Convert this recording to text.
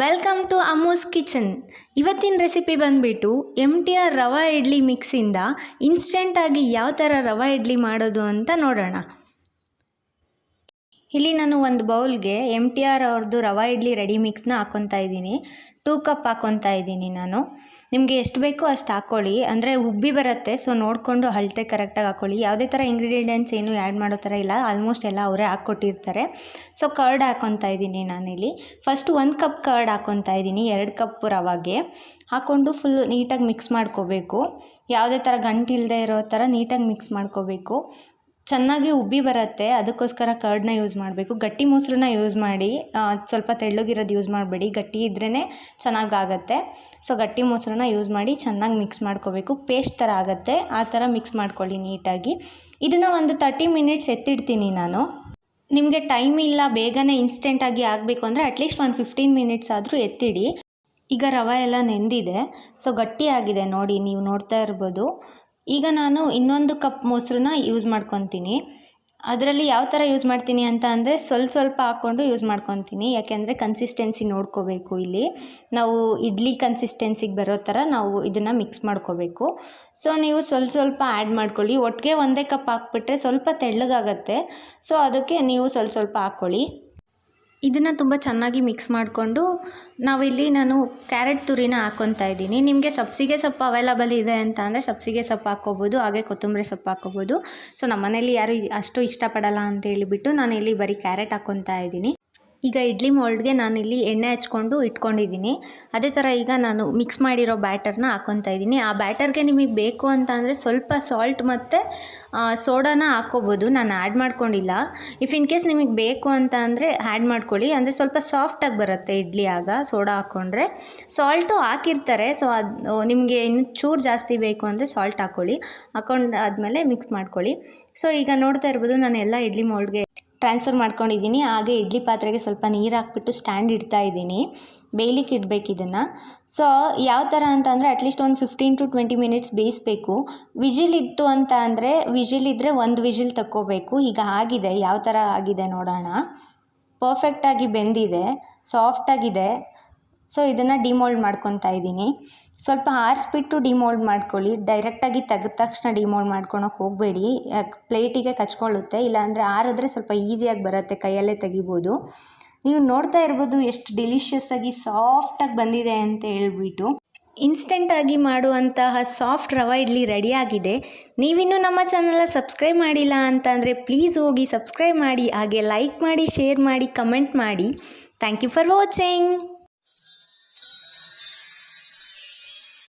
Welcome to Ammu's kitchen. ಇವತ್ತಿನ recipe ಬಂದುಬಿಟ್ಟು MTR rava idli ಮಿಕ್ಸಿಂದ ಇನ್ಸ್ಟೆಂಟಾಗಿ ಯಾವ ಥರ ರವಾ ಇಡ್ಲಿ ಮಾಡೋದು ಅಂತ ನೋಡೋಣ. ಇಲ್ಲಿ ನಾನು ಒಂದು ಬೌಲ್ಗೆ MTR ಅವ್ರದ್ದು ರವಾ ಇಡ್ಲಿ ರೆಡಿ ಮಿಕ್ಸ್ನ ಹಾಕ್ಕೊತಾ ಇದ್ದೀನಿ. 2 ಕಪ್ ಹಾಕ್ಕೊತಾ ಇದ್ದೀನಿ ನಾನು. ನಿಮಗೆ ಎಷ್ಟು ಬೇಕೋ ಅಷ್ಟು ಹಾಕ್ಕೊಳ್ಳಿ, ಅಂದರೆ ಉಬ್ಬಿ ಬರುತ್ತೆ. ಸೊ ನೋಡಿಕೊಂಡು ಅಳತೆ ಕರೆಕ್ಟಾಗಿ ಹಾಕ್ಕೊಳ್ಳಿ. ಯಾವುದೇ ಥರ ಇಂಗ್ರೀಡಿಯೆಂಟ್ಸ್ ಏನು ಆ್ಯಡ್ ಮಾಡೋ ಥರ ಇಲ್ಲ, ಆಲ್ಮೋಸ್ಟ್ ಎಲ್ಲ ಅವರೇ ಹಾಕ್ಕೊಟ್ಟಿರ್ತಾರೆ. ಸೊ ಕರ್ಡ್ ಹಾಕ್ಕೊತಾ ಇದ್ದೀನಿ ನಾನಿಲ್ಲಿ. ಫಸ್ಟು 1 ಕಪ್ ಕರ್ಡ್ ಹಾಕ್ಕೊತಾ ಇದ್ದೀನಿ 2 ಕಪ್ ರವಾಗೆ. ಹಾಕ್ಕೊಂಡು ಫುಲ್ ನೀಟಾಗಿ ಮಿಕ್ಸ್ ಮಾಡ್ಕೋಬೇಕು. ಯಾವುದೇ ಥರ ಗಂಟಿಲ್ಲದೆ ಇರೋ ಥರ ನೀಟಾಗಿ ಮಿಕ್ಸ್ ಮಾಡ್ಕೋಬೇಕು. ಚೆನ್ನಾಗಿ ಉಬ್ಬಿ ಬರುತ್ತೆ, ಅದಕ್ಕೋಸ್ಕರ ಕರ್ಡ್ನ ಯೂಸ್ ಮಾಡಬೇಕು. ಗಟ್ಟಿ ಮೊಸರನ್ನ ಯೂಸ್ ಮಾಡಿ, ಸ್ವಲ್ಪ ತೆಳ್ಳಗಿರೋದು ಯೂಸ್ ಮಾಡಬೇಡಿ, ಗಟ್ಟಿ ಇದ್ರೇ ಚೆನ್ನಾಗಾಗತ್ತೆ. ಸೊ ಗಟ್ಟಿ ಮೊಸರನ್ನ ಯೂಸ್ ಮಾಡಿ ಚೆನ್ನಾಗಿ ಮಿಕ್ಸ್ ಮಾಡ್ಕೋಬೇಕು. ಪೇಸ್ಟ್ ಥರ ಆಗುತ್ತೆ, ಆ ಥರ ಮಿಕ್ಸ್ ಮಾಡ್ಕೊಳ್ಳಿ ನೀಟಾಗಿ. ಇದನ್ನು ಒಂದು 30 ಮಿನಿಟ್ಸ್ ಎತ್ತಿಡ್ತೀನಿ ನಾನು. ನಿಮಗೆ ಟೈಮ್ ಇಲ್ಲ, ಬೇಗನೆ ಇನ್ಸ್ಟೆಂಟಾಗಿ ಆಗಬೇಕು ಅಂದರೆ ಅಟ್ಲೀಸ್ಟ್ ಒಂದು 15 ಮಿನಿಟ್ಸ್ ಆದರೂ ಎತ್ತಿಡಿ. ಈಗ ರವೆ ಎಲ್ಲ ನೆಂದಿದೆ, ಸೊ ಗಟ್ಟಿಯಾಗಿದೆ ನೋಡಿ, ನೀವು ನೋಡ್ತಾ ಇರ್ಬೋದು. ಈಗ ನಾನು ಇನ್ನೊಂದು ಕಪ್ ಮೊಸರನ್ನ ಯೂಸ್ ಮಾಡ್ಕೊತೀನಿ. ಅದರಲ್ಲಿ ಯಾವ ಥರ ಯೂಸ್ ಮಾಡ್ತೀನಿ ಅಂತ ಅಂದರೆ ಸ್ವಲ್ಪ ಹಾಕ್ಕೊಂಡು ಯೂಸ್ ಮಾಡ್ಕೊತೀನಿ. ಯಾಕೆಂದರೆ ಕನ್ಸಿಸ್ಟೆನ್ಸಿ ನೋಡ್ಕೋಬೇಕು. ಇಲ್ಲಿ ನಾವು ಇಡ್ಲಿ ಕನ್ಸಿಸ್ಟೆನ್ಸಿಗೆ ಬರೋ ಥರ ನಾವು ಇದನ್ನು ಮಿಕ್ಸ್ ಮಾಡ್ಕೋಬೇಕು. ಸೊ ನೀವು ಸ್ವಲ್ಪ ಆ್ಯಡ್ ಮಾಡ್ಕೊಳ್ಳಿ. ಒಟ್ಟಿಗೆ ಒಂದೇ ಕಪ್ ಹಾಕ್ಬಿಟ್ರೆ ಸ್ವಲ್ಪ ತೆಳ್ಳಗಾಗತ್ತೆ. ಸೊ ಅದಕ್ಕೆ ನೀವು ಸ್ವಲ್ಪ ಹಾಕ್ಕೊಳ್ಳಿ. ಇದನ್ನು ತುಂಬ ಚೆನ್ನಾಗಿ ಮಿಕ್ಸ್ ಮಾಡಿಕೊಂಡು ನಾನು ಕ್ಯಾರೆಟ್ ತುರಿನ ಹಾಕ್ಕೊತಾ ಇದ್ದೀನಿ. ನಿಮಗೆ ಸಬ್ಸಿಗೆ ಸೊಪ್ಪು ಅವೈಲಬಲ್ ಇದೆ ಅಂತ ಅಂದರೆ ಸಬ್ಸಿಗೆ ಸೊಪ್ಪು ಹಾಕ್ಕೋಬೋದು, ಹಾಗೆ ಕೊತ್ತಂಬರಿ ಸೊಪ್ಪು ಹಾಕ್ಕೋಬೋದು. ಸೊ ನಮ್ಮ ಮನೇಲಿ ಯಾರು ಅಷ್ಟು ಇಷ್ಟಪಡಲ್ಲ ಅಂತ ಹೇಳಿಬಿಟ್ಟು ನಾನಿಲ್ಲಿ ಬರೀ ಕ್ಯಾರೆಟ್ ಹಾಕ್ಕೊತಾ ಇದ್ದೀನಿ. ಈಗ ಇಡ್ಲಿ ಮೋಲ್ಡ್ಗೆ ನಾನಿಲ್ಲಿ ಎಣ್ಣೆ ಹಚ್ಕೊಂಡು ಇಟ್ಕೊಂಡಿದ್ದೀನಿ. ಅದೇ ಥರ ಈಗ ನಾನು ಮಿಕ್ಸ್ ಮಾಡಿರೋ ಬ್ಯಾಟರ್ನ ಹಾಕ್ಕೊತಾ ಇದ್ದೀನಿ. ಆ ಬ್ಯಾಟರ್ಗೆ ನಿಮಗೆ ಬೇಕು ಅಂತ ಅಂದರೆ ಸ್ವಲ್ಪ ಸಾಲ್ಟ್ ಮತ್ತು ಸೋಡಾನ ಹಾಕ್ಕೋಬೋದು. ನಾನು ಆ್ಯಡ್ ಮಾಡ್ಕೊಂಡಿಲ್ಲ. ಇಫ್ ಇನ್ ಕೇಸ್ ನಿಮಗೆ ಬೇಕು ಅಂತ ಅಂದರೆ ಆ್ಯಡ್ ಮಾಡ್ಕೊಳ್ಳಿ, ಅಂದರೆ ಸ್ವಲ್ಪ ಸಾಫ್ಟಾಗಿ ಬರುತ್ತೆ ಇಡ್ಲಿ ಆಗ ಸೋಡಾ ಹಾಕ್ಕೊಂಡ್ರೆ. ಸಾಲ್ಟು ಹಾಕಿರ್ತಾರೆ, ಸೊ ಅದು ನಿಮಗೆ ಇನ್ನು ಚೂರು ಜಾಸ್ತಿ ಬೇಕು ಅಂದರೆ ಸಾಲ್ಟ್ ಹಾಕ್ಕೊಳ್ಳಿ. ಹಾಕ್ಕೊಂಡಾದ್ಮೇಲೆ ಮಿಕ್ಸ್ ಮಾಡ್ಕೊಳ್ಳಿ. ಸೊ ಈಗ ನೋಡ್ತಾ ಇರ್ಬೋದು, ನಾನು ಎಲ್ಲ ಇಡ್ಲಿ ಮೋಲ್ಡ್ಗೆ ಟ್ರಾನ್ಸ್ಫರ್ ಮಾಡ್ಕೊಂಡಿದ್ದೀನಿ. ಹಾಗೆ ಇಡ್ಲಿ ಪಾತ್ರೆಗೆ ಸ್ವಲ್ಪ ನೀರು ಹಾಕ್ಬಿಟ್ಟು ಸ್ಟ್ಯಾಂಡ್ ಇಡ್ತಾ ಇದ್ದೀನಿ. ಬೇಯಲಿಕ್ಕೆ ಇಡಬೇಕು ಇದನ್ನು. ಸೊ ಯಾವ ಥರ ಅಂತ ಅಂದರೆ ಅಟ್ಲೀಸ್ಟ್ ಒಂದು 15 to 20 ಮಿನಿಟ್ಸ್ ಬೇಯಿಸಬೇಕು. ವಿಜಿಲ್ ಇತ್ತು ಅಂತ ಅಂದರೆ ವಿಜಿಲ್ ಇದ್ದರೆ 1 ವಿಜಿಲ್ ತಕ್ಕೋಬೇಕು. ಈಗ ಆಗಿದೆ, ಯಾವ ಥರ ಆಗಿದೆ ನೋಡೋಣ. ಪರ್ಫೆಕ್ಟಾಗಿ ಬೆಂದಿದೆ, ಸಾಫ್ಟಾಗಿದೆ. ಸೊ ಇದನ್ನು ಡಿಮೋಲ್ಡ್ ಮಾಡ್ಕೊತಾ ಇದ್ದೀನಿ. ಸ್ವಲ್ಪ ಆರಿಸ್ಬಿಟ್ಟು ಡಿಮೋಲ್ಡ್ ಮಾಡ್ಕೊಳ್ಳಿ. ಡೈರೆಕ್ಟಾಗಿ ತೆಗೆದ ತಕ್ಷಣ ಡಿಮೋಲ್ಡ್ ಮಾಡ್ಕೊಳಕ್ಕೆ ಹೋಗಬೇಡಿ, ಪ್ಲೇಟಿಗೆ ಕಚ್ಕೊಳ್ಳುತ್ತೆ. ಇಲ್ಲಾಂದರೆ ಆರಿದ್ರೆ ಸ್ವಲ್ಪ ಈಸಿಯಾಗಿ ಬರುತ್ತೆ, ಕೈಯಲ್ಲೇ ತೆಗಿಬೋದು. ನೀವು ನೋಡ್ತಾ ಇರ್ಬೋದು ಎಷ್ಟು ಡಿಲಿಷಿಯಸ್ಸಾಗಿ ಸಾಫ್ಟಾಗಿ ಬಂದಿದೆ ಅಂತ ಹೇಳ್ಬಿಟ್ಟು. ಇನ್ಸ್ಟೆಂಟಾಗಿ ಮಾಡುವಂತಹ ಸಾಫ್ಟ್ ರವಾ ಇಡ್ಲಿ ರೆಡಿಯಾಗಿದೆ. ನೀವಿನ್ನೂ ನಮ್ಮ ಚಾನಲ್ನ ಸಬ್ಸ್ಕ್ರೈಬ್ ಮಾಡಿಲ್ಲ ಅಂತ ಅಂದರೆ ಪ್ಲೀಸ್ ಹೋಗಿ ಸಬ್ಸ್ಕ್ರೈಬ್ ಮಾಡಿ, ಹಾಗೆ ಲೈಕ್ ಮಾಡಿ, ಶೇರ್ ಮಾಡಿ, ಕಮೆಂಟ್ ಮಾಡಿ. Thank you for watching.